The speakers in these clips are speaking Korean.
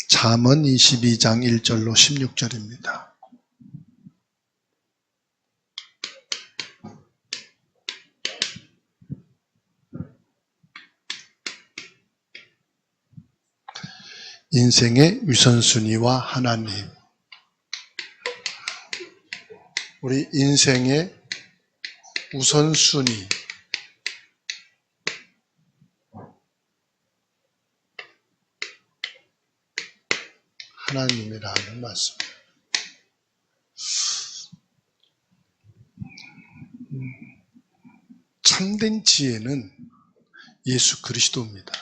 잠언 22장 1절로 16절입니다. 인생의 우선순위와 하나님. 우리 인생의 우선순위. 하나님이라는 말씀. 참된 지혜는 예수 그리스도입니다.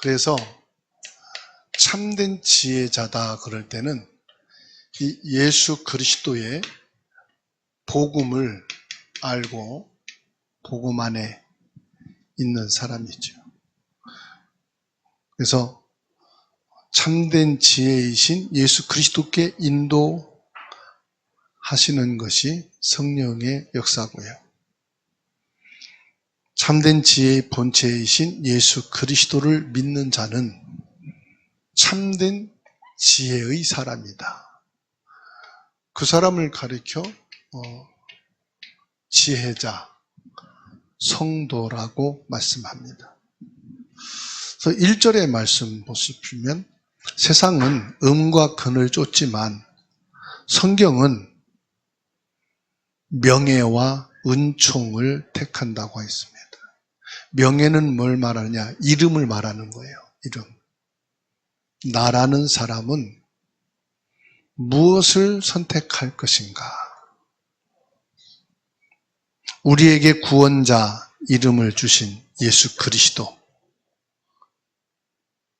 그래서 참된 지혜자다 그럴 때는 이 예수 그리스도의 복음을 알고 복음 안에 있는 사람이죠. 그래서 참된 지혜이신 예수 그리스도께 인도하시는 것이 성령의 역사고요. 참된 지혜의 본체이신 예수 그리스도를 믿는 자는 참된 지혜의 사람이다. 그 사람을 가리켜 지혜자, 성도라고 말씀합니다. 그래서 1절의 말씀 보시면 세상은 음과 금을 쫓지만 성경은 명예와 은총을 택한다고 했습니다. 명예는 뭘 말하느냐? 이름을 말하는 거예요. 이름. 나라는 사람은 무엇을 선택할 것인가? 우리에게 구원자 이름을 주신 예수 그리스도.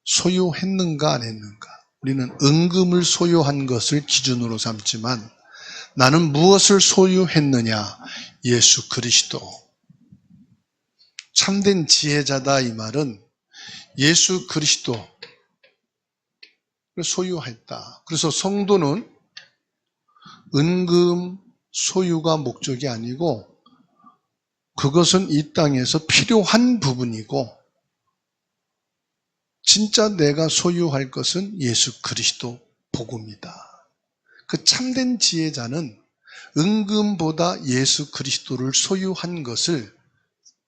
소유했는가 안 했는가? 우리는 은금을 소유한 것을 기준으로 삼지만 나는 무엇을 소유했느냐? 예수 그리스도. 참된 지혜자다 이 말은 예수 그리스도를 소유했다. 그래서 성도는 은금 소유가 목적이 아니고 그것은 이 땅에서 필요한 부분이고 진짜 내가 소유할 것은 예수 그리스도 복음이다. 그 참된 지혜자는 은금보다 예수 그리스도를 소유한 것을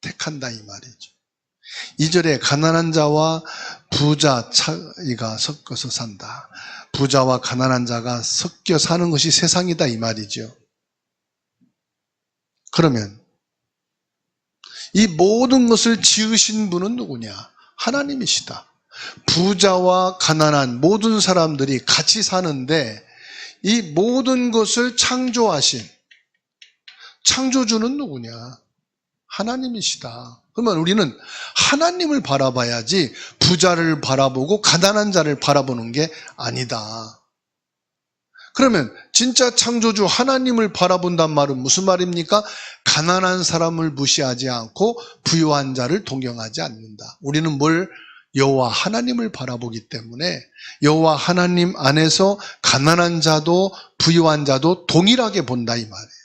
택한다 이 말이죠. 2절에 가난한 자와 부자 차이가 섞어서 산다. 부자와 가난한 자가 섞여 사는 것이 세상이다 이 말이죠. 그러면 이 모든 것을 지으신 분은 누구냐? 하나님이시다. 부자와 가난한 모든 사람들이 같이 사는데 이 모든 것을 창조하신 창조주는 누구냐? 하나님이시다. 그러면 우리는 하나님을 바라봐야지 부자를 바라보고 가난한 자를 바라보는 게 아니다. 그러면 진짜 창조주 하나님을 바라본단 말은 무슨 말입니까? 가난한 사람을 무시하지 않고 부유한 자를 동경하지 않는다. 우리는 여호와 하나님을 바라보기 때문에 여호와 하나님 안에서 가난한 자도 부유한 자도 동일하게 본다 이 말이에요.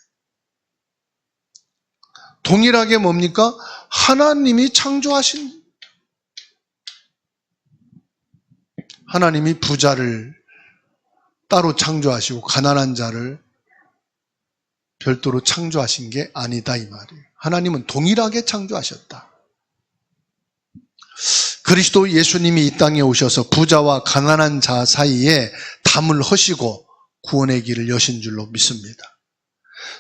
동일하게 뭡니까? 하나님이 창조하신, 하나님이 부자를 따로 창조하시고 가난한 자를 별도로 창조하신 게 아니다 이 말이에요. 하나님은 동일하게 창조하셨다. 그리스도 예수님이 이 땅에 오셔서 부자와 가난한 자 사이에 담을 허시고 구원의 길을 여신 줄로 믿습니다.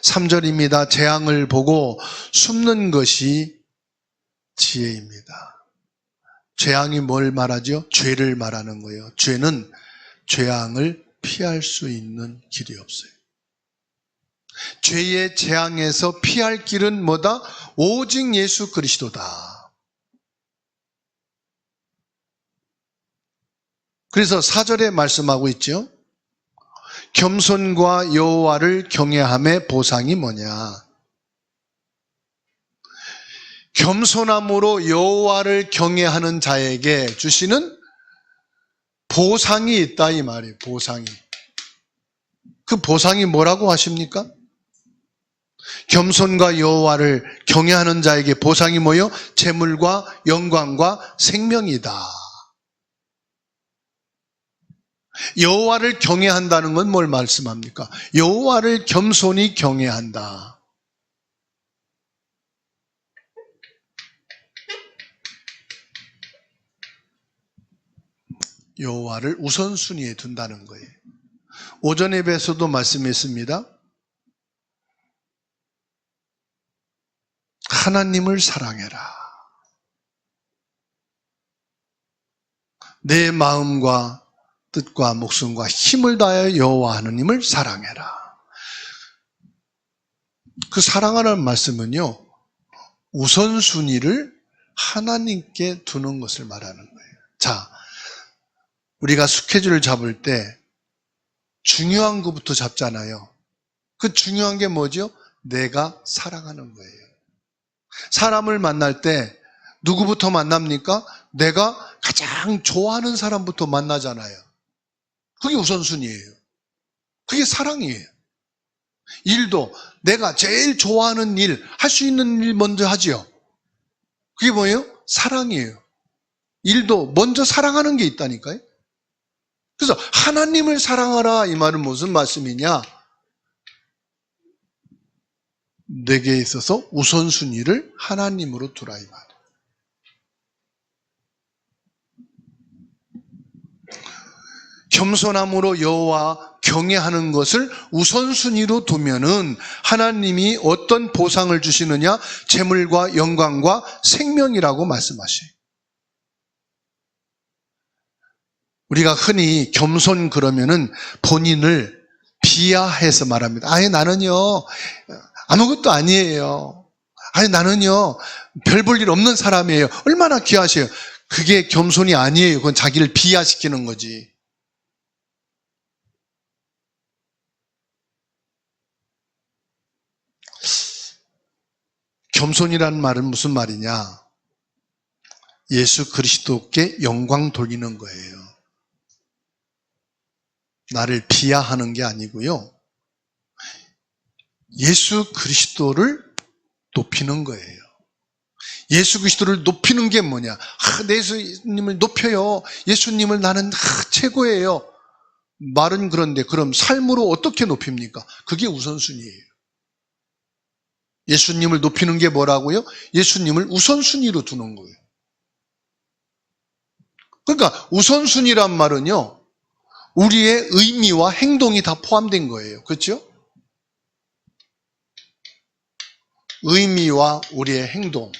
3절입니다. 재앙을 보고 숨는 것이 지혜입니다. 재앙이 뭘 말하죠? 죄를 말하는 거예요. 죄는 재앙을 피할 수 있는 길이 없어요. 죄의 재앙에서 피할 길은 뭐다? 오직 예수 그리스도다. 그래서 4절에 말씀하고 있죠. 겸손과 여호와를 경외함의 보상이 뭐냐? 겸손함으로 여호와를 경외하는 자에게 주시는 보상이 있다 이 말이에요. 보상이. 그 보상이 뭐라고 하십니까? 겸손과 여호와를 경외하는 자에게 보상이 뭐요? 재물과 영광과 생명이다. 여호와를 경외한다는 건 뭘 말씀합니까? 여호와를 겸손히 경외한다. 여호와를 우선순위에 둔다는 거예요. 오전 예배에서도 말씀했습니다. 하나님을 사랑해라. 내 마음과 뜻과 목숨과 힘을 다하여 여호와 하나님을 사랑해라. 그 사랑하라는 말씀은요, 우선순위를 하나님께 두는 것을 말하는 거예요. 자, 우리가 스케줄을 잡을 때 중요한 것부터 잡잖아요. 그 중요한 게 뭐죠? 내가 사랑하는 거예요. 사람을 만날 때 누구부터 만납니까? 내가 가장 좋아하는 사람부터 만나잖아요. 그게 우선순위예요. 그게 사랑이에요. 일도 내가 제일 좋아하는 일, 할 수 있는 일 먼저 하지요. 그게 뭐예요? 사랑이에요. 일도 먼저 사랑하는 게 있다니까요. 그래서 하나님을 사랑하라, 이 말은 무슨 말씀이냐? 내게 있어서 우선순위를 하나님으로 두라, 이 말이에요. 겸손함으로 여호와 경외하는 것을 우선순위로 두면은 하나님이 어떤 보상을 주시느냐? 재물과 영광과 생명이라고 말씀하셔요. 우리가 흔히 겸손 그러면은 본인을 비하해서 말합니다. 아니, 나는요, 아무것도 아니에요. 아니, 나는요, 별 볼 일 없는 사람이에요. 얼마나 귀하세요. 그게 겸손이 아니에요. 그건 자기를 비하시키는 거지. 겸손이라는 말은 무슨 말이냐? 예수 그리스도께 영광 돌리는 거예요. 나를 비하하는 게 아니고요. 예수 그리스도를 높이는 거예요. 예수 그리스도를 높이는 게 뭐냐? 예수님을 높여요. 예수님을 나는 최고예요. 말은 그런데 그럼 삶으로 어떻게 높입니까? 그게 우선순위예요. 예수님을 높이는 게 뭐라고요? 예수님을 우선순위로 두는 거예요. 그러니까 우선순위란 말은요, 우리의 의미와 행동이 다 포함된 거예요. 그렇죠? 의미와 우리의 행동,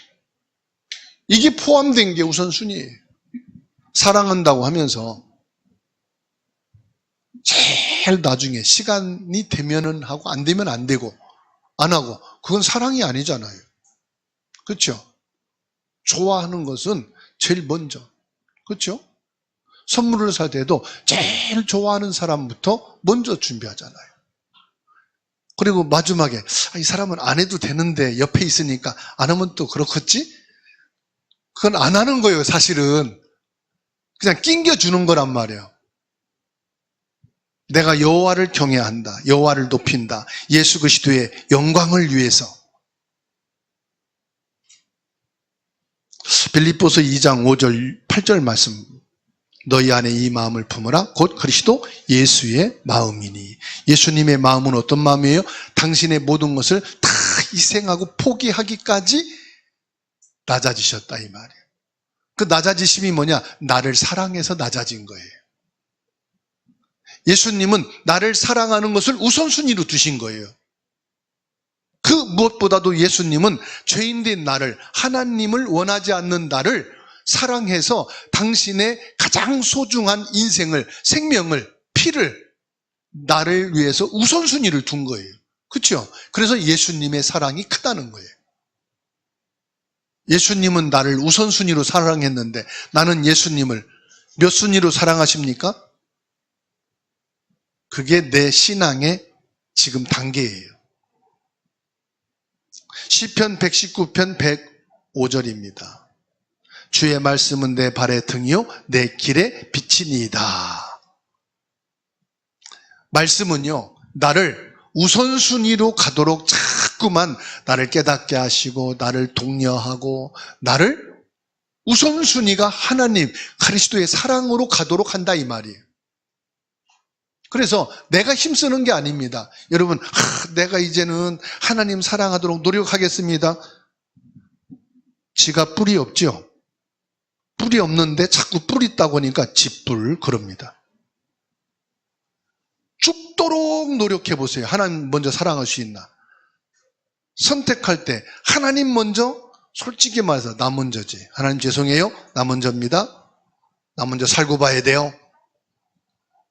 이게 포함된 게 우선순위예요. 사랑한다고 하면서 제일 나중에 시간이 되면은 하고 안 되면 안 되고 안 하고, 그건 사랑이 아니잖아요. 그렇죠? 좋아하는 것은 제일 먼저. 그렇죠? 선물을 살 때도 제일 좋아하는 사람부터 먼저 준비하잖아요. 그리고 마지막에 이 사람은 안 해도 되는데 옆에 있으니까 안 하면 또 그렇겠지? 그건 안 하는 거예요. 사실은 그냥 낑겨주는 거란 말이에요. 내가 여호와를 경외한다, 여호와를 높인다, 예수 그리스도의 영광을 위해서. 빌립보서 2장 5절 8절 말씀, 너희 안에 이 마음을 품으라, 곧 그리스도 예수의 마음이니. 예수님의 마음은 어떤 마음이에요? 당신의 모든 것을 다 희생하고 포기하기까지 낮아지셨다, 이 말이에요. 그 낮아지심이 뭐냐? 나를 사랑해서 낮아진 거예요. 예수님은 나를 사랑하는 것을 우선순위로 두신 거예요. 그 무엇보다도 예수님은 죄인된 나를, 하나님을 원하지 않는 나를 사랑해서 당신의 가장 소중한 인생을, 생명을, 피를 나를 위해서 우선순위를 둔 거예요. 그렇죠? 그래서 예수님의 사랑이 크다는 거예요. 예수님은 나를 우선순위로 사랑했는데 나는 예수님을 몇 순위로 사랑하십니까? 그게 내 신앙의 지금 단계예요. 시편 119편 105절입니다. 주의 말씀은 내 발의 등이요 내 길의 빛이니이다. 말씀은요, 나를 우선순위로 가도록 자꾸만 나를 깨닫게 하시고 나를 독려하고 나를 우선순위가 하나님 그리스도의 사랑으로 가도록 한다, 이 말이에요. 그래서 내가 힘쓰는 게 아닙니다. 여러분, 내가 이제는 하나님 사랑하도록 노력하겠습니다. 지가 뿔이 없죠? 뿔이 없는데 자꾸 뿔 있다고 하니까 지뿔 그럽니다. 죽도록 노력해 보세요. 하나님 먼저 사랑할 수 있나? 선택할 때 하나님 먼저, 솔직히 말해서 나 먼저지. 하나님 죄송해요. 나 먼저입니다. 나 먼저 살고 봐야 돼요.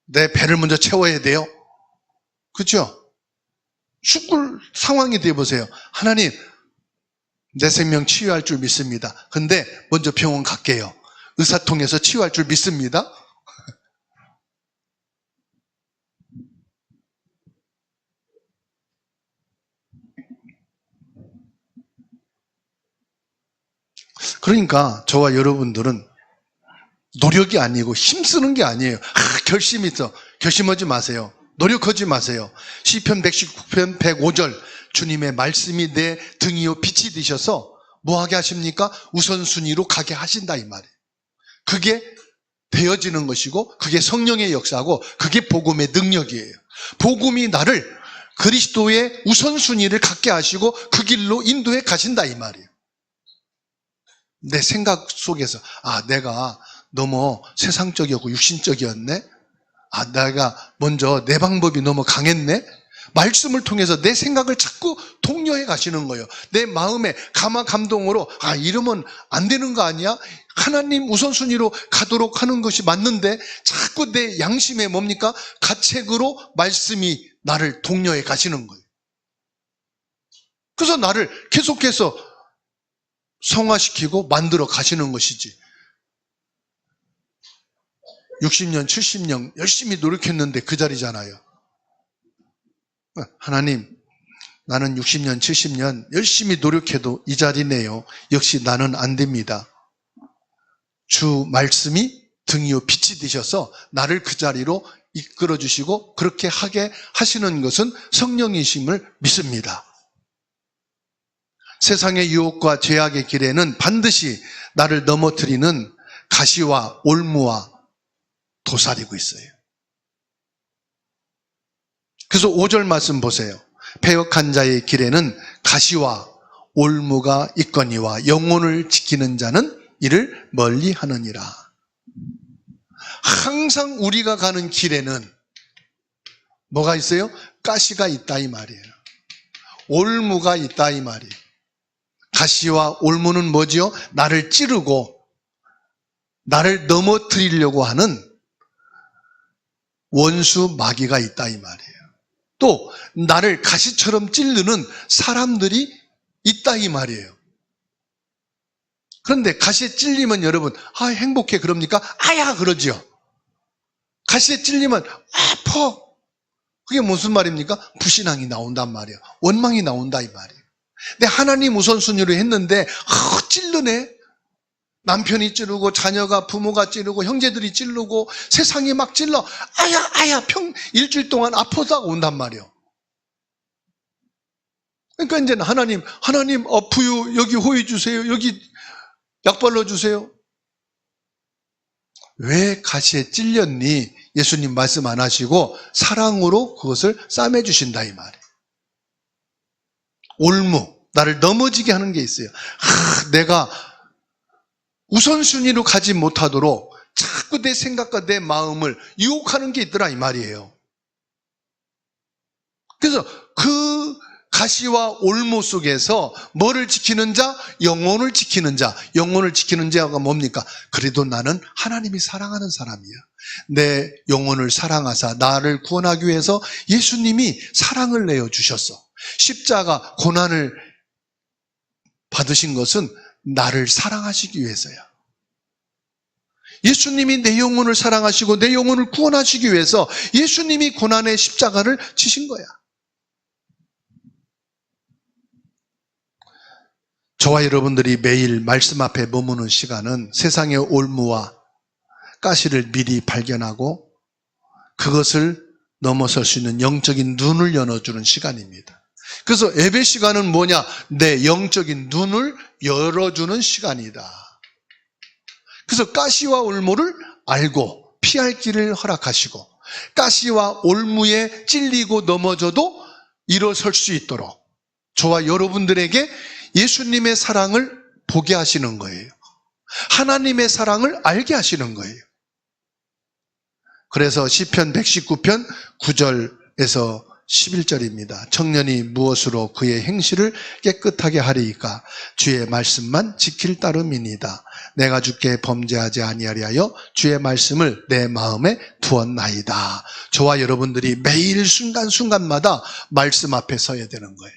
내 배를 먼저 채워야 돼요. 그렇죠? 죽을 상황이 되어보세요. 하나님, 내 생명 치유할 줄 믿습니다. 근데 먼저 병원 갈게요. 의사 통해서 치유할 줄 믿습니다. 그러니까 저와 여러분들은 노력이 아니고 힘쓰는 게 아니에요. 결심이 있어. 결심하지 마세요. 노력하지 마세요. 시편 119편 105절 주님의 말씀이 내 등 위에 빛이 되셔서 뭐 하게 하십니까? 우선순위로 가게 하신다 이 말이에요. 그게 되어지는 것이고 그게 성령의 역사고 그게 복음의 능력이에요. 복음이 나를 그리스도의 우선순위를 갖게 하시고 그 길로 인도해 가신다 이 말이에요. 내 생각 속에서 내가 너무 세상적이었고 육신적이었네. 내가 먼저 내 방법이 너무 강했네. 말씀을 통해서 내 생각을 자꾸 독려해 가시는 거예요. 내 마음에 감화 감동으로 이러면 안 되는 거 아니야? 하나님 우선순위로 가도록 하는 것이 맞는데 자꾸 내 양심에 뭡니까? 가책으로 말씀이 나를 독려해 가시는 거예요. 그래서 나를 계속해서 성화시키고 만들어 가시는 것이지. 60년, 70년 열심히 노력했는데 그 자리잖아요. 하나님, 나는 60년, 70년 열심히 노력해도 이 자리네요. 역시 나는 안 됩니다. 주 말씀이 등 위에 빛이 되셔서 나를 그 자리로 이끌어 주시고 그렇게 하게 하시는 것은 성령이심을 믿습니다. 세상의 유혹과 죄악의 길에는 반드시 나를 넘어뜨리는 가시와 올무와 도사리고 있어요. 그래서 5절 말씀 보세요. 패역한 자의 길에는 가시와 올무가 있거니와 영혼을 지키는 자는 이를 멀리 하느니라. 항상 우리가 가는 길에는 뭐가 있어요? 가시가 있다 이 말이에요. 올무가 있다 이 말이에요. 가시와 올무는 뭐지요? 나를 찌르고 나를 넘어뜨리려고 하는 원수 마귀가 있다 이 말이에요. 또 나를 가시처럼 찌르는 사람들이 있다 이 말이에요. 그런데 가시에 찔리면 여러분 행복해 그럽니까? 아야 그러지요. 가시에 찔리면 아파. 그게 무슨 말입니까? 불신앙이 나온단 말이에요. 원망이 나온다 이 말이에요. 근데 하나님 우선순위로 했는데 찔르네. 남편이 찌르고 자녀가 부모가 찌르고 형제들이 찌르고 세상이 막 찔러. 아야 일주일 동안 아프다가 온단 말이에요. 그러니까 이제는 하나님 아프요. 여기 호의 주세요. 여기 약 발라주세요. 왜 가시에 찔렸니? 예수님 말씀 안 하시고 사랑으로 그것을 싸매주신다 이 말이에요. 올무, 나를 넘어지게 하는 게 있어요. 내가 우선순위로 가지 못하도록 자꾸 내 생각과 내 마음을 유혹하는 게 있더라 이 말이에요. 그래서 그 가시와 올무 속에서 뭐를 지키는 자? 영혼을 지키는 자. 영혼을 지키는 자가 뭡니까? 그래도 나는 하나님이 사랑하는 사람이야. 내 영혼을 사랑하사 나를 구원하기 위해서 예수님이 사랑을 내어주셨어. 십자가 고난을 받으신 것은 나를 사랑하시기 위해서야. 예수님이 내 영혼을 사랑하시고 내 영혼을 구원하시기 위해서 예수님이 고난의 십자가를 지신 거야. 저와 여러분들이 매일 말씀 앞에 머무는 시간은 세상의 올무와 가시를 미리 발견하고 그것을 넘어설 수 있는 영적인 눈을 열어주는 시간입니다. 그래서 예배 시간은 뭐냐? 내 영적인 눈을 열어주는 시간이다. 그래서 가시와 올무를 알고 피할 길을 허락하시고 가시와 올무에 찔리고 넘어져도 일어설 수 있도록 저와 여러분들에게 예수님의 사랑을 보게 하시는 거예요. 하나님의 사랑을 알게 하시는 거예요. 그래서 시편 119편 9절에서 11절입니다. 청년이 무엇으로 그의 행실을 깨끗하게 하리이까? 주의 말씀만 지킬 따름이니이다. 내가 주께 범죄하지 아니하리 하여 주의 말씀을 내 마음에 두었나이다. 저와 여러분들이 매일 순간순간마다 말씀 앞에 서야 되는 거예요.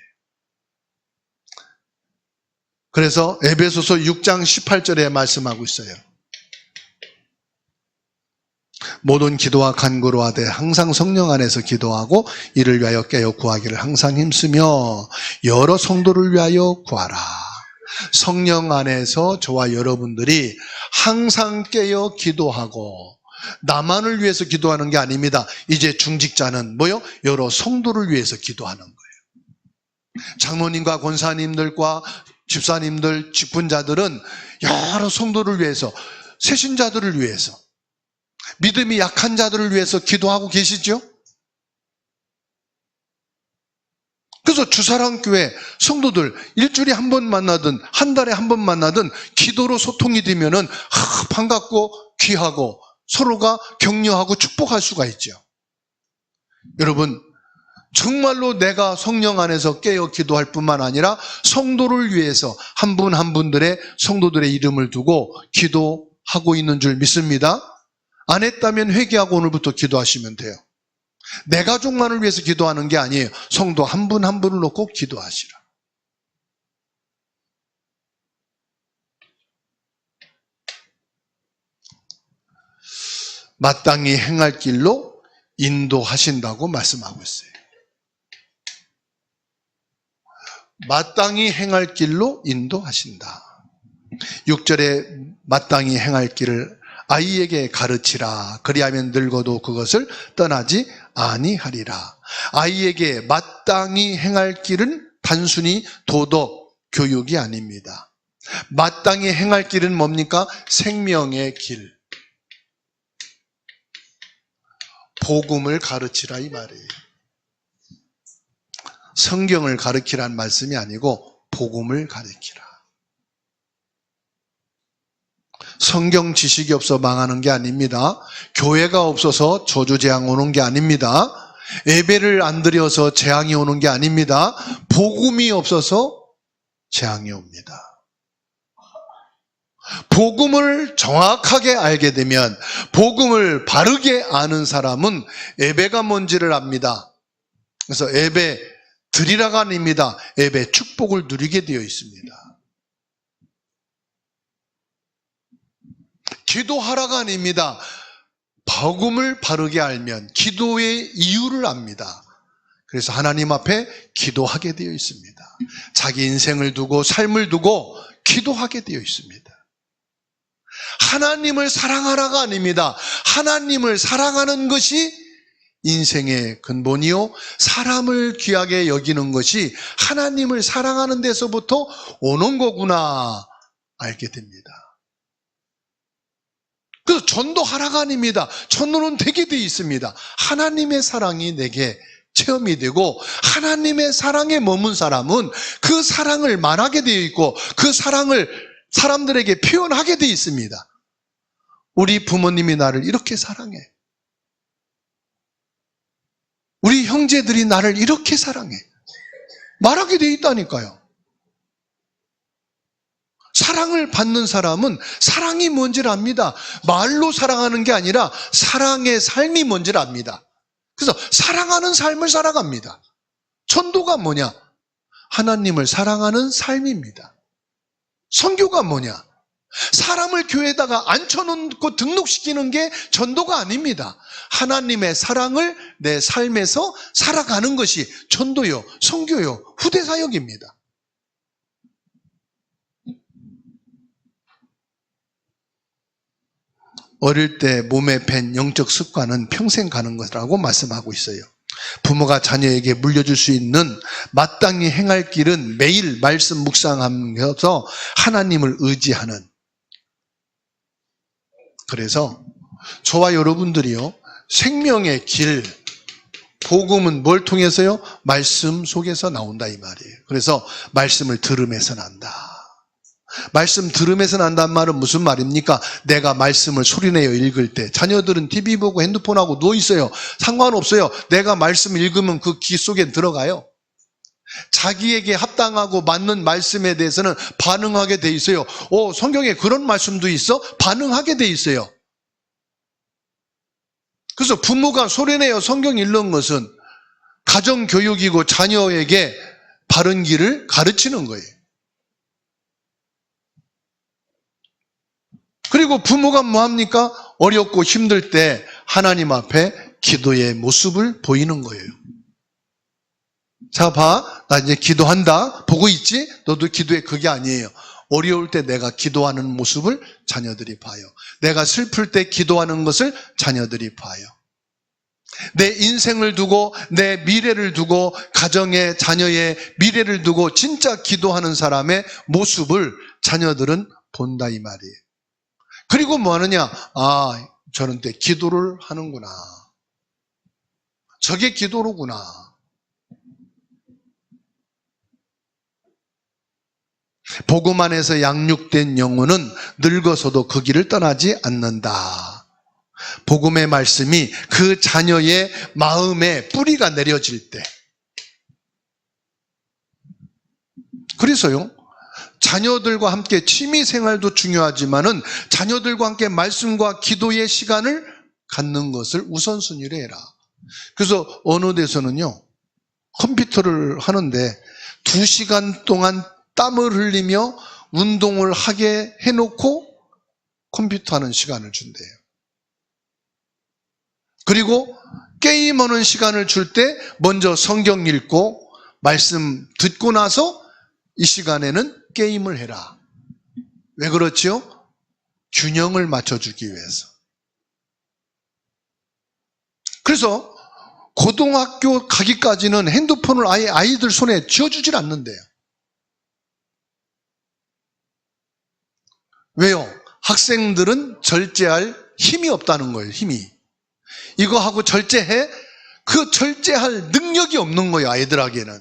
그래서 에베소서 6장 18절에 말씀하고 있어요. 모든 기도와 간구로 하되 항상 성령 안에서 기도하고 이를 위하여 깨어 구하기를 항상 힘쓰며 여러 성도를 위하여 구하라. 성령 안에서 저와 여러분들이 항상 깨어 기도하고 나만을 위해서 기도하는 게 아닙니다. 이제 중직자는 뭐요? 여러 성도를 위해서 기도하는 거예요. 장로님과 권사님들과 집사님들, 직분자들은 여러 성도를 위해서, 새신자들을 위해서, 믿음이 약한 자들을 위해서 기도하고 계시죠? 그래서 주사랑교회 성도들 일주일에 한 번 만나든 한 달에 한 번 만나든 기도로 소통이 되면은 반갑고 귀하고 서로가 격려하고 축복할 수가 있죠. 여러분, 정말로 내가 성령 안에서 깨어 기도할 뿐만 아니라 성도를 위해서 한 분 한 분들의 성도들의 이름을 두고 기도하고 있는 줄 믿습니다. 안 했다면 회개하고 오늘부터 기도하시면 돼요. 내 가족만을 위해서 기도하는 게 아니에요. 성도 한 분 한 분을 놓고 기도하시라. 마땅히 행할 길로 인도하신다고 말씀하고 있어요. 마땅히 행할 길로 인도하신다. 6절에 마땅히 행할 길을 아이에게 가르치라. 그리하면 늙어도 그것을 떠나지 아니하리라. 아이에게 마땅히 행할 길은 단순히 도덕 교육이 아닙니다. 마땅히 행할 길은 뭡니까? 생명의 길. 복음을 가르치라 이 말이에요. 성경을 가르치라는 말씀이 아니고 복음을 가르치라. 성경 지식이 없어 망하는 게 아닙니다. 교회가 없어서 저주재앙 오는 게 아닙니다. 예배를 안 드려서 재앙이 오는 게 아닙니다. 복음이 없어서 재앙이 옵니다. 복음을 정확하게 알게 되면, 복음을 바르게 아는 사람은 예배가 뭔지를 압니다. 그래서 예배 드리라가 아닙니다. 예배 축복을 누리게 되어 있습니다. 기도하라가 아닙니다. 복음을 바르게 알면 기도의 이유를 압니다. 그래서 하나님 앞에 기도하게 되어 있습니다. 자기 인생을 두고 삶을 두고 기도하게 되어 있습니다. 하나님을 사랑하라가 아닙니다. 하나님을 사랑하는 것이 인생의 근본이요, 사람을 귀하게 여기는 것이 하나님을 사랑하는 데서부터 오는 거구나 알게 됩니다. 그래서 전도하라가 아닙니다. 전도는 되게 돼 있습니다. 하나님의 사랑이 내게 체험이 되고 하나님의 사랑에 머문 사람은 그 사랑을 말하게 되어 있고 그 사랑을 사람들에게 표현하게 되어 있습니다. 우리 부모님이 나를 이렇게 사랑해. 우리 형제들이 나를 이렇게 사랑해. 말하게 되어 있다니까요. 사랑을 받는 사람은 사랑이 뭔지를 압니다. 말로 사랑하는 게 아니라 사랑의 삶이 뭔지를 압니다. 그래서 사랑하는 삶을 살아갑니다. 전도가 뭐냐? 하나님을 사랑하는 삶입니다. 선교가 뭐냐? 사람을 교회에다가 앉혀놓고 등록시키는 게 전도가 아닙니다. 하나님의 사랑을 내 삶에서 살아가는 것이 전도요, 선교요, 후대사역입니다. 어릴 때 몸에 밴 영적 습관은 평생 가는 것이라고 말씀하고 있어요. 부모가 자녀에게 물려줄 수 있는 마땅히 행할 길은 매일 말씀 묵상하면서 하나님을 의지하는. 그래서 저와 여러분들이요, 생명의 길, 복음은 뭘 통해서요? 말씀 속에서 나온다 이 말이에요. 그래서 말씀을 들음에서 난다. 말씀 들음에서 난다는 말은 무슨 말입니까? 내가 말씀을 소리내어 읽을 때, 자녀들은 TV 보고 핸드폰하고 누워있어요. 상관없어요. 내가 말씀 읽으면 그 귀 속에 들어가요. 자기에게 합당하고 맞는 말씀에 대해서는 반응하게 돼 있어요. 성경에 그런 말씀도 있어? 반응하게 돼 있어요. 그래서 부모가 소리내어 성경 읽는 것은 가정교육이고 자녀에게 바른 길을 가르치는 거예요. 그리고 부모가 뭐합니까? 어렵고 힘들 때 하나님 앞에 기도의 모습을 보이는 거예요. 자, 봐. 나 이제 기도한다. 보고 있지? 너도 기도해. 그게 아니에요. 어려울 때 내가 기도하는 모습을 자녀들이 봐요. 내가 슬플 때 기도하는 것을 자녀들이 봐요. 내 인생을 두고, 내 미래를 두고, 가정의 자녀의 미래를 두고 진짜 기도하는 사람의 모습을 자녀들은 본다 이 말이에요. 그리고 뭐 하느냐? 저런 때 기도를 하는구나. 저게 기도로구나. 복음 안에서 양육된 영혼은 늙어서도 그 길을 떠나지 않는다. 복음의 말씀이 그 자녀의 마음에 뿌리가 내려질 때. 그래서요, 자녀들과 함께 취미생활도 중요하지만은 자녀들과 함께 말씀과 기도의 시간을 갖는 것을 우선순위로 해라. 그래서 어느 데서는요, 컴퓨터를 하는데 2시간 동안 땀을 흘리며 운동을 하게 해놓고 컴퓨터 하는 시간을 준대요. 그리고 게임하는 시간을 줄 때 먼저 성경 읽고 말씀 듣고 나서 이 시간에는 게임을 해라. 왜 그렇지요? 균형을 맞춰주기 위해서. 그래서 고등학교 가기까지는 핸드폰을 아예 아이들 손에 쥐어주질 않는데요. 왜요? 학생들은 절제할 힘이 없다는 거예요. 힘이. 이거 하고 절제해? 그 절제할 능력이 없는 거예요. 아이들에게는.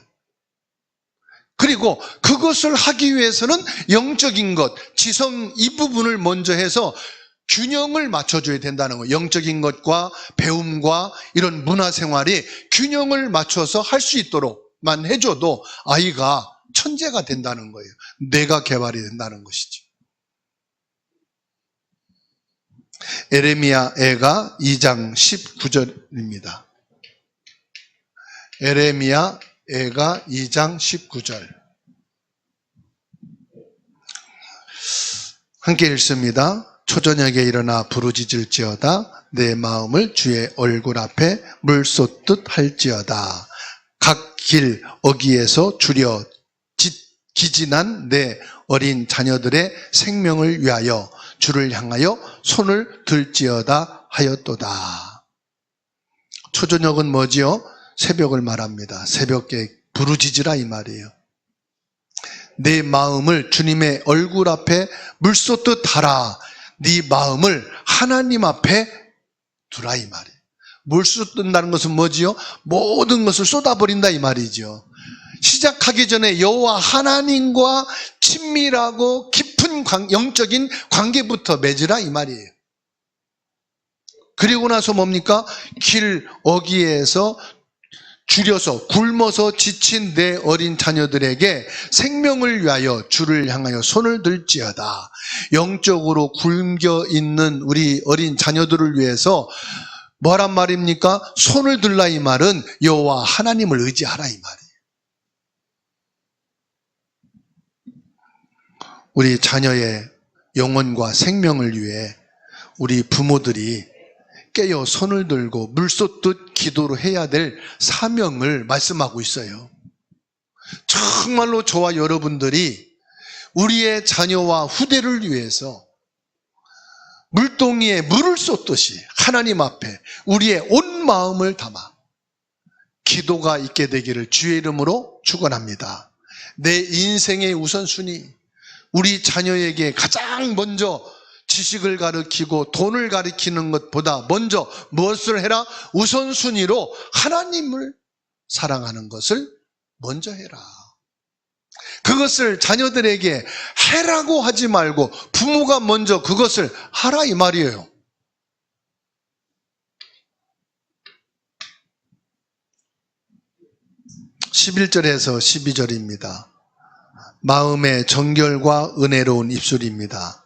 그리고 그것을 하기 위해서는 영적인 것, 지성 이 부분을 먼저 해서 균형을 맞춰줘야 된다는 거예요. 영적인 것과 배움과 이런 문화생활이 균형을 맞춰서 할 수 있도록만 해줘도 아이가 천재가 된다는 거예요. 뇌가 개발이 된다는 것이죠. 에레미야애가 2장 19절입니다. 에레미야애가 2장 19절. 함께 읽습니다. 초저녁에 일어나 부르짖을지어다. 내 마음을 주의 얼굴 앞에 물 쏟듯 할지어다. 각 길 어귀에서 줄여 기진한 내 어린 자녀들의 생명을 위하여 주를 향하여 손을 들지어다 하였도다. 초저녁은 뭐지요? 새벽을 말합니다. 새벽에 부르짖으라 이 말이에요. 내 마음을 주님의 얼굴 앞에 물쏟듯 하라. 네 마음을 하나님 앞에 두라 이 말이에요. 물쏟는다는 것은 뭐지요? 모든 것을 쏟아버린다 이 말이죠. 시작하기 전에 여호와 하나님과 친밀하고 깊은 영적인 관계부터 맺으라 이 말이에요. 그리고 나서 뭡니까? 길 어귀에서 줄여서 굶어서 지친 내 어린 자녀들에게 생명을 위하여 주를 향하여 손을 들지어다. 영적으로 굶겨 있는 우리 어린 자녀들을 위해서 뭐란 말입니까? 손을 들라 이 말은 여호와 하나님을 의지하라 이 말이에요. 우리 자녀의 영혼과 생명을 위해 우리 부모들이 깨어 손을 들고 물쏟듯 기도를 해야 될 사명을 말씀하고 있어요. 정말로 저와 여러분들이 우리의 자녀와 후대를 위해서 물동이에 물을 쏟듯이 하나님 앞에 우리의 온 마음을 담아 기도가 있게 되기를 주의 이름으로 축원합니다. 내 인생의 우선순위, 우리 자녀에게 가장 먼저 지식을 가르치고 돈을 가르치는 것보다 먼저 무엇을 해라? 우선순위로 하나님을 사랑하는 것을 먼저 해라. 그것을 자녀들에게 해라고 하지 말고 부모가 먼저 그것을 하라 이 말이에요. (11절에서) (12절입니다) 마음의 정결과 은혜로운 입술입니다.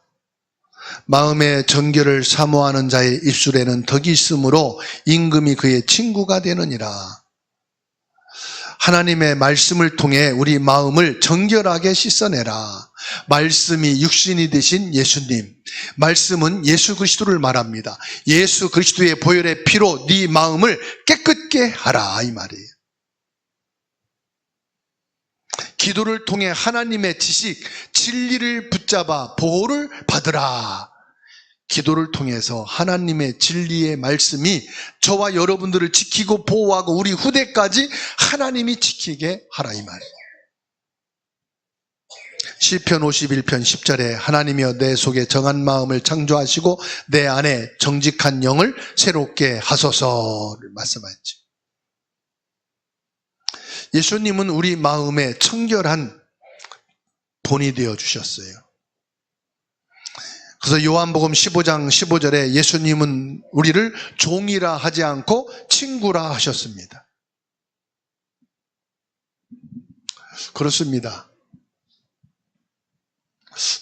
마음의 정결을 사모하는 자의 입술에는 덕이 있으므로 임금이 그의 친구가 되느니라. 하나님의 말씀을 통해 우리 마음을 정결하게 씻어내라. 말씀이 육신이 되신 예수님, 말씀은 예수 그리스도를 말합니다. 예수 그리스도의 보혈의 피로 네 마음을 깨끗게 하라 이 말이에요. 기도를 통해 하나님의 지식, 진리를 붙잡아 보호를 받으라. 기도를 통해서 하나님의 진리의 말씀이 저와 여러분들을 지키고 보호하고 우리 후대까지 하나님이 지키게 하라 이 말이에요. 시편 51편 10절에 하나님이여 내 속에 정한 마음을 창조하시고 내 안에 정직한 영을 새롭게 하소서를 말씀하셨죠. 예수님은 우리 마음에 청결한 본이 되어 주셨어요. 그래서 요한복음 15장 15절에 예수님은 우리를 종이라 하지 않고 친구라 하셨습니다. 그렇습니다.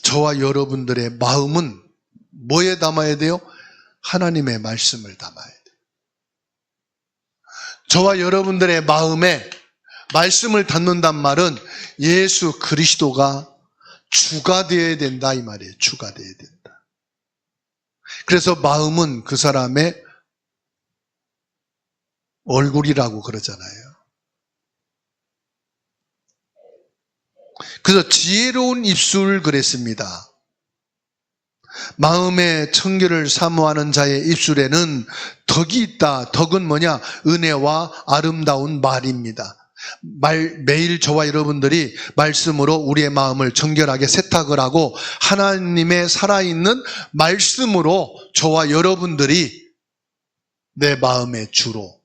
저와 여러분들의 마음은 뭐에 담아야 돼요? 하나님의 말씀을 담아야 돼요. 저와 여러분들의 마음에 말씀을 담는단 말은 예수 그리스도가 주가 되어야 된다 이 말이에요. 주가 되어야 된다. 그래서 마음은 그 사람의 얼굴이라고 그러잖아요. 그래서 지혜로운 입술 그랬습니다. 마음의 청결을 사모하는 자의 입술에는 덕이 있다. 덕은 뭐냐? 은혜와 아름다운 말입니다. 매일 저와 여러분들이 말씀으로 우리의 마음을 정결하게 세탁을 하고 하나님의 살아있는 말씀으로 저와 여러분들이 내 마음의 주로,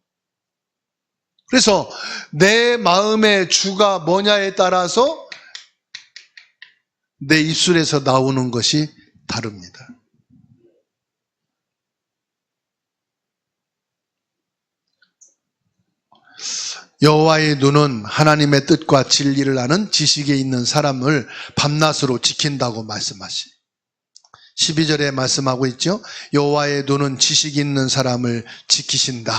그래서 내 마음의 주가 뭐냐에 따라서 내 입술에서 나오는 것이 다릅니다. 여호와의 눈은 하나님의 뜻과 진리를 아는 지식에 있는 사람을 밤낮으로 지킨다고 말씀하시. 12절에 말씀하고 있죠. 여호와의 눈은 지식 있는 사람을 지키신다.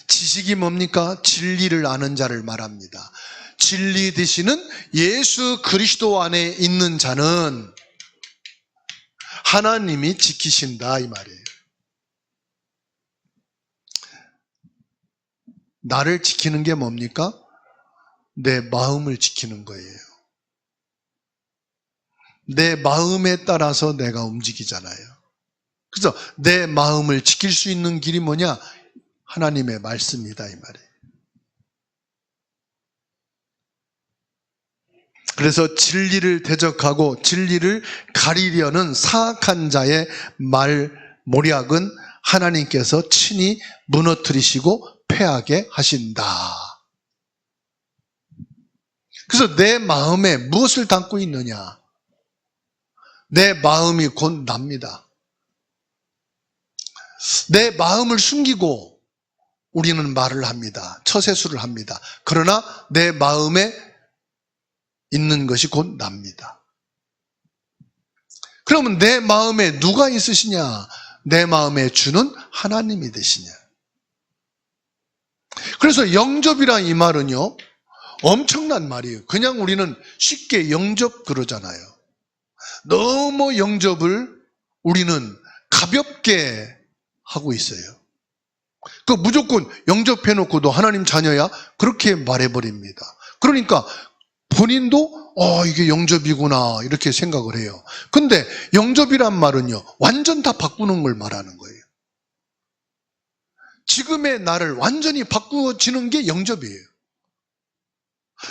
지식이 뭡니까? 진리를 아는 자를 말합니다. 진리 되시는 예수 그리스도 안에 있는 자는 하나님이 지키신다 이 말이에요. 나를 지키는 게 뭡니까? 내 마음을 지키는 거예요. 내 마음에 따라서 내가 움직이잖아요. 그래서 내 마음을 지킬 수 있는 길이 뭐냐? 하나님의 말씀이다 이 말이에요. 그래서 진리를 대적하고 진리를 가리려는 사악한 자의 모략은 하나님께서 친히 무너뜨리시고 패하게 하신다. 그래서 내 마음에 무엇을 담고 있느냐? 내 마음이 곧 납니다. 내 마음을 숨기고 우리는 말을 합니다. 처세술을 합니다. 그러나 내 마음에 있는 것이 곧 납니다. 그러면 내 마음에 누가 있으시냐? 내 마음의 주는 하나님이 되시냐? 그래서 영접이라 이 말은요, 엄청난 말이에요. 그냥 우리는 쉽게 영접 그러잖아요. 너무 영접을 우리는 가볍게 하고 있어요. 그 무조건 영접해놓고도 하나님 자녀야? 그렇게 말해버립니다. 그러니까 본인도 이게 영접이구나 이렇게 생각을 해요. 근데 영접이란 말은요, 완전 다 바꾸는 걸 말하는 거예요. 지금의 나를 완전히 바꾸어지는 게 영접이에요.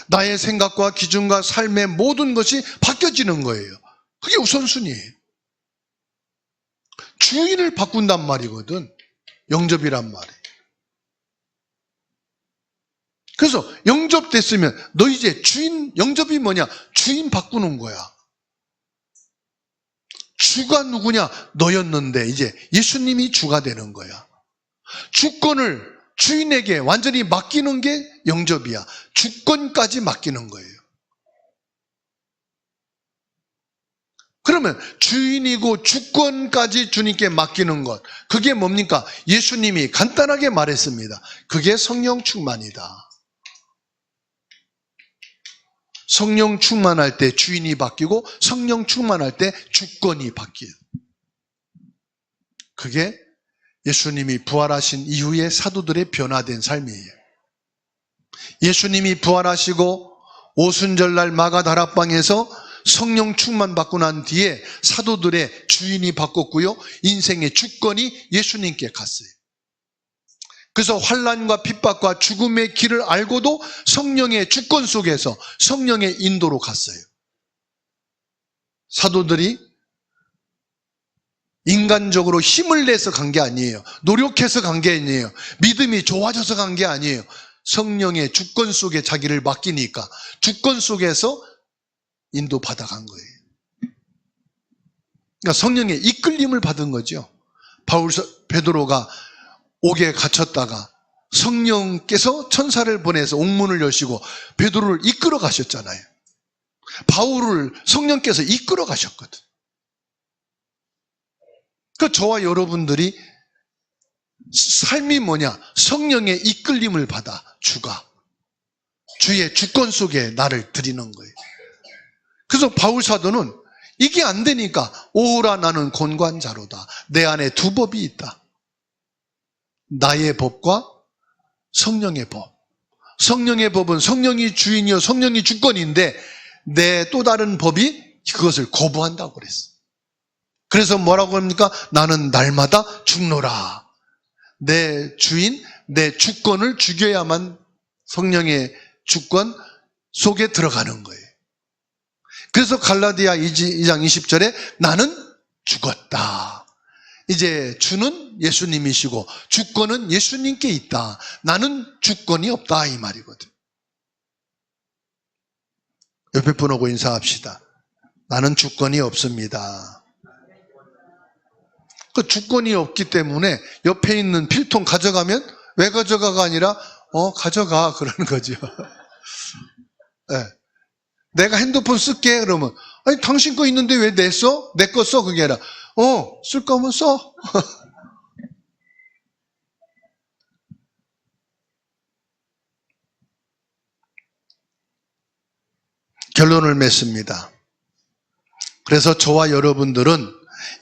나의 생각과 기준과 삶의 모든 것이 바뀌어지는 거예요. 그게 우선순위예요. 주인을 바꾼단 말이거든. 영접이란 말이에요. 그래서 영접됐으면 너 이제 주인, 영접이 뭐냐? 주인 바꾸는 거야. 주가 누구냐? 너였는데 이제 예수님이 주가 되는 거야. 주권을 주인에게 완전히 맡기는 게 영접이야. 주권까지 맡기는 거예요. 그러면 주인이고 주권까지 주님께 맡기는 것, 그게 뭡니까? 예수님이 간단하게 말했습니다. 그게 성령 충만이다. 성령 충만할 때 주인이 바뀌고 성령 충만할 때 주권이 바뀌어요. 그게 예수님이 부활하신 이후에 사도들의 변화된 삶이에요. 예수님이 부활하시고 오순절날 마가다락방에서 성령 충만 받고 난 뒤에 사도들의 주인이 바뀌었고요. 인생의 주권이 예수님께 갔어요. 그래서 환난과 핍박과 죽음의 길을 알고도 성령의 주권 속에서 성령의 인도로 갔어요. 사도들이 인간적으로 힘을 내서 간 게 아니에요. 노력해서 간 게 아니에요. 믿음이 좋아져서 간 게 아니에요. 성령의 주권 속에 자기를 맡기니까 주권 속에서 인도받아 간 거예요. 그러니까 성령의 이끌림을 받은 거죠. 베드로가 옥에 갇혔다가 성령께서 천사를 보내서 옥문을 여시고 베드로를 이끌어 가셨잖아요. 바울을 성령께서 이끌어 가셨거든. 그러니까 저와 여러분들이 삶이 뭐냐? 성령의 이끌림을 받아 주가 주의 주권 속에 나를 드리는 거예요. 그래서 바울 사도는 이게 안 되니까 오라 나는 권관자로다. 내 안에 두 법이 있다. 나의 법과 성령의 법. 성령의 법은 성령이 주인이요 성령이 주권인데 내 또 다른 법이 그것을 거부한다고 그랬어. 그래서 뭐라고 합니까? 나는 날마다 죽노라. 내 주인, 내 주권을 죽여야만 성령의 주권 속에 들어가는 거예요. 그래서 갈라디아 2장 20절에 나는 죽었다. 이제 주는 예수님이시고 주권은 예수님께 있다. 나는 주권이 없다 이 말이거든. 옆에 분하고 인사합시다. 나는 주권이 없습니다. 그 주권이 없기 때문에 옆에 있는 필통 가져가면 왜 가져가가 아니라 가져가 그러는 거죠. 네. 내가 핸드폰 쓸게 그러면 아니 당신 거 있는데 왜 내 써? 내 거 써 그게 아니라 쓸 거면 써. 결론을 맺습니다. 그래서 저와 여러분들은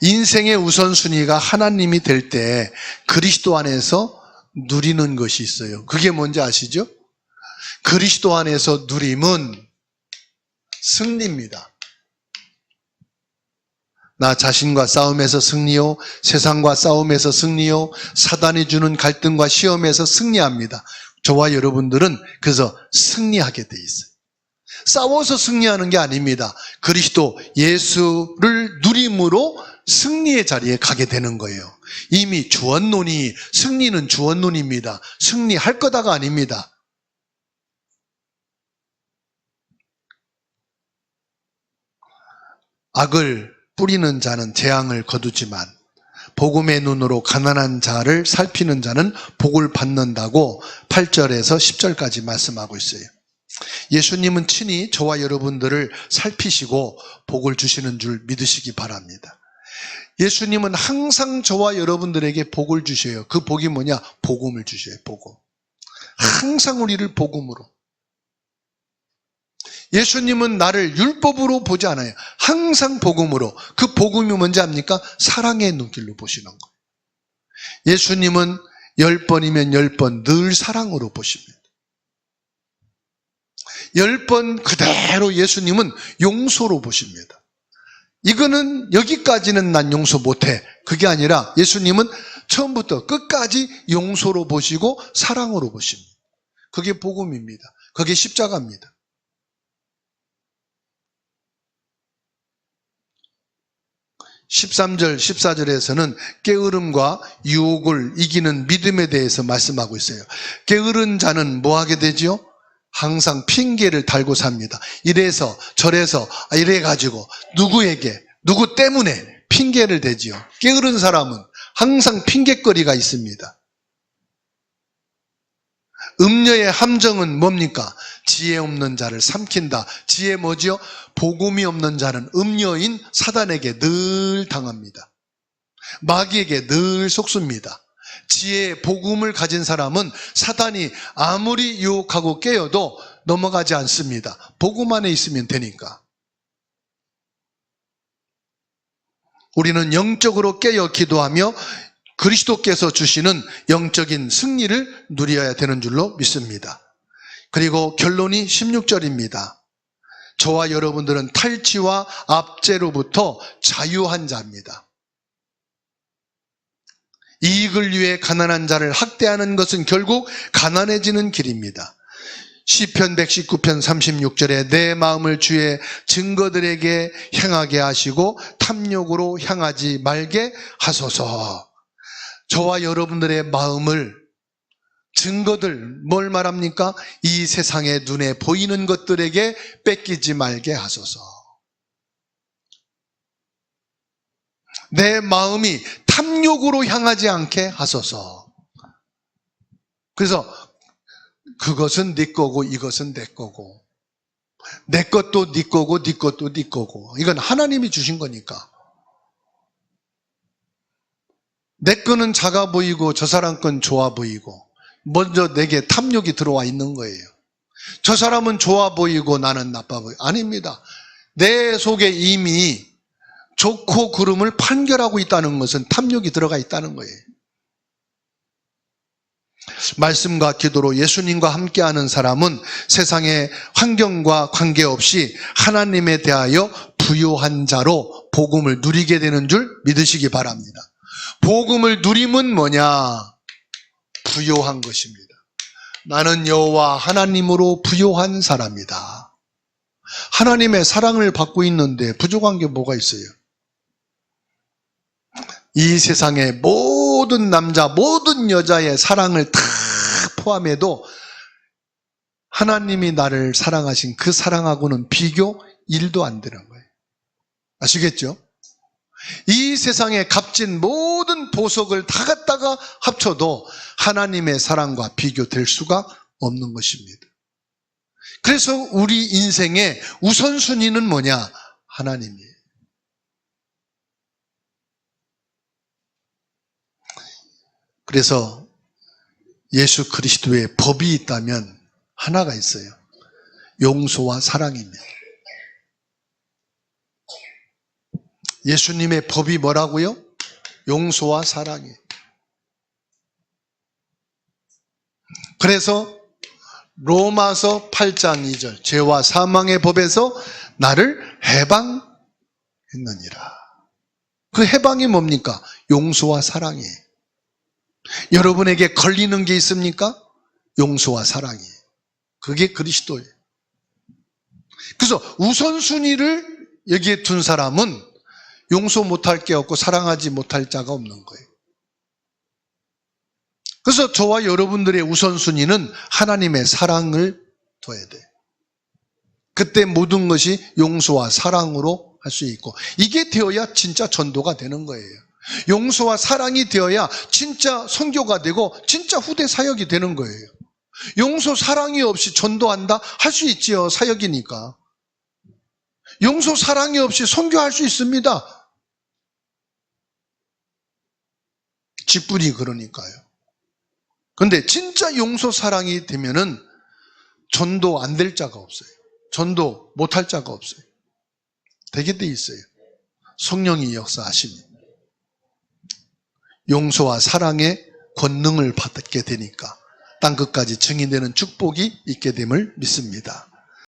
인생의 우선순위가 하나님이 될 때 그리스도 안에서 누리는 것이 있어요. 그게 뭔지 아시죠? 그리스도 안에서 누림은 승리입니다. 나 자신과 싸움에서 승리요, 세상과 싸움에서 승리요, 사단이 주는 갈등과 시험에서 승리합니다. 저와 여러분들은 그래서 승리하게 돼 있어요. 싸워서 승리하는 게 아닙니다. 그리스도 예수를 누림으로 승리의 자리에 가게 되는 거예요. 이미 주었노니 승리는 주었노니입니다. 승리할 거다가 아닙니다. 악을 뿌리는 자는 재앙을 거두지만 복음의 눈으로 가난한 자를 살피는 자는 복을 받는다고 8절에서 10절까지 말씀하고 있어요. 예수님은 친히 저와 여러분들을 살피시고 복을 주시는 줄 믿으시기 바랍니다. 예수님은 항상 저와 여러분들에게 복을 주셔요. 그 복이 뭐냐? 복음을 주셔요. 복음. 항상 우리를 복음으로. 예수님은 나를 율법으로 보지 않아요. 항상 복음으로. 그 복음이 뭔지 압니까? 사랑의 눈길로 보시는 거예요. 예수님은 10번이면 10번 늘 사랑으로 보십니다. 10번 그대로 예수님은 용서로 보십니다. 이거는 여기까지는 난 용서 못해. 그게 아니라 예수님은 처음부터 끝까지 용서로 보시고 사랑으로 보십니다. 그게 복음입니다. 그게 십자가입니다. 13절, 14절에서는 게으름과 유혹을 이기는 믿음에 대해서 말씀하고 있어요. 게으른 자는 뭐 하게 되지요? 항상 핑계를 달고 삽니다. 이래서 저래서 이래가지고 누구에게 누구 때문에 핑계를 대지요. 게으른 사람은 항상 핑계거리가 있습니다. 음녀의 함정은 뭡니까? 지혜 없는 자를 삼킨다. 지혜 뭐지요? 복음이 없는 자는 음녀인 사단에게 늘 당합니다. 마귀에게 늘 속습니다. 지혜의 복음을 가진 사람은 사단이 아무리 유혹하고 깨어도 넘어가지 않습니다. 복음 안에 있으면 되니까. 우리는 영적으로 깨어 기도하며 그리스도께서 주시는 영적인 승리를 누려야 되는 줄로 믿습니다. 그리고 결론이 16절입니다. 저와 여러분들은 탈취와 압제로부터 자유한 자입니다. 이익을 위해 가난한 자를 학대하는 것은 결국 가난해지는 길입니다. 시편 119편 36절에 내 마음을 주의 증거들에게 향하게 하시고 탐욕으로 향하지 말게 하소서. 저와 여러분들의 마음을 증거들 뭘 말합니까? 이 세상의 눈에 보이는 것들에게 뺏기지 말게 하소서. 내 마음이 탐욕으로 향하지 않게 하소서. 그래서 그것은 네 거고 이것은 내 거고 내 것도 네 거고 네 것도 네 거고 이건 하나님이 주신 거니까. 내 거는 작아 보이고 저 사람 건 좋아 보이고 먼저 내게 탐욕이 들어와 있는 거예요. 저 사람은 좋아 보이고 나는 나빠 보이고 아닙니다. 내 속에 이미 좋고 그름을 판결하고 있다는 것은 탐욕이 들어가 있다는 거예요. 말씀과 기도로 예수님과 함께하는 사람은 세상의 환경과 관계없이 하나님에 대하여 부요한 자로 복음을 누리게 되는 줄 믿으시기 바랍니다. 복음을 누림은 뭐냐? 부요한 것입니다. 나는 여호와 하나님으로 부요한 사람이다. 하나님의 사랑을 받고 있는데 부족한 게 뭐가 있어요? 이 세상의 모든 남자, 모든 여자의 사랑을 다 포함해도 하나님이 나를 사랑하신 그 사랑하고는 비교 1도 안 되는 거예요. 아시겠죠? 이 세상에 값진 모든 보석을 다 갖다가 합쳐도 하나님의 사랑과 비교될 수가 없는 것입니다. 그래서 우리 인생의 우선순위는 뭐냐? 하나님이에요. 그래서 예수 그리스도의 법이 있다면 하나가 있어요. 용서와 사랑입니다. 예수님의 법이 뭐라고요? 용서와 사랑이에요. 그래서 로마서 8장 2절 죄와 사망의 법에서 나를 해방했느니라. 그 해방이 뭡니까? 용서와 사랑이에요. 여러분에게 걸리는 게 있습니까? 용서와 사랑이에요. 그게 그리스도예요. 그래서 우선순위를 여기에 둔 사람은 용서 못할 게 없고 사랑하지 못할 자가 없는 거예요. 그래서 저와 여러분들의 우선순위는 하나님의 사랑을 둬야 돼요. 그때 모든 것이 용서와 사랑으로 할 수 있고 이게 되어야 진짜 전도가 되는 거예요. 용서와 사랑이 되어야 진짜 선교가 되고 진짜 후대 사역이 되는 거예요. 용서 사랑이 없이 전도한다? 할 수 있지요. 사역이니까. 용서 사랑이 없이 선교할 수 있습니다. 직분이 그러니까요. 그런데 진짜 용서 사랑이 되면은 전도 안 될 자가 없어요. 전도 못할 자가 없어요. 되게 돼 있어요. 성령이 역사하십니다. 용서와 사랑의 권능을 받게 되니까 땅끝까지 증인되는 축복이 있게 됨을 믿습니다.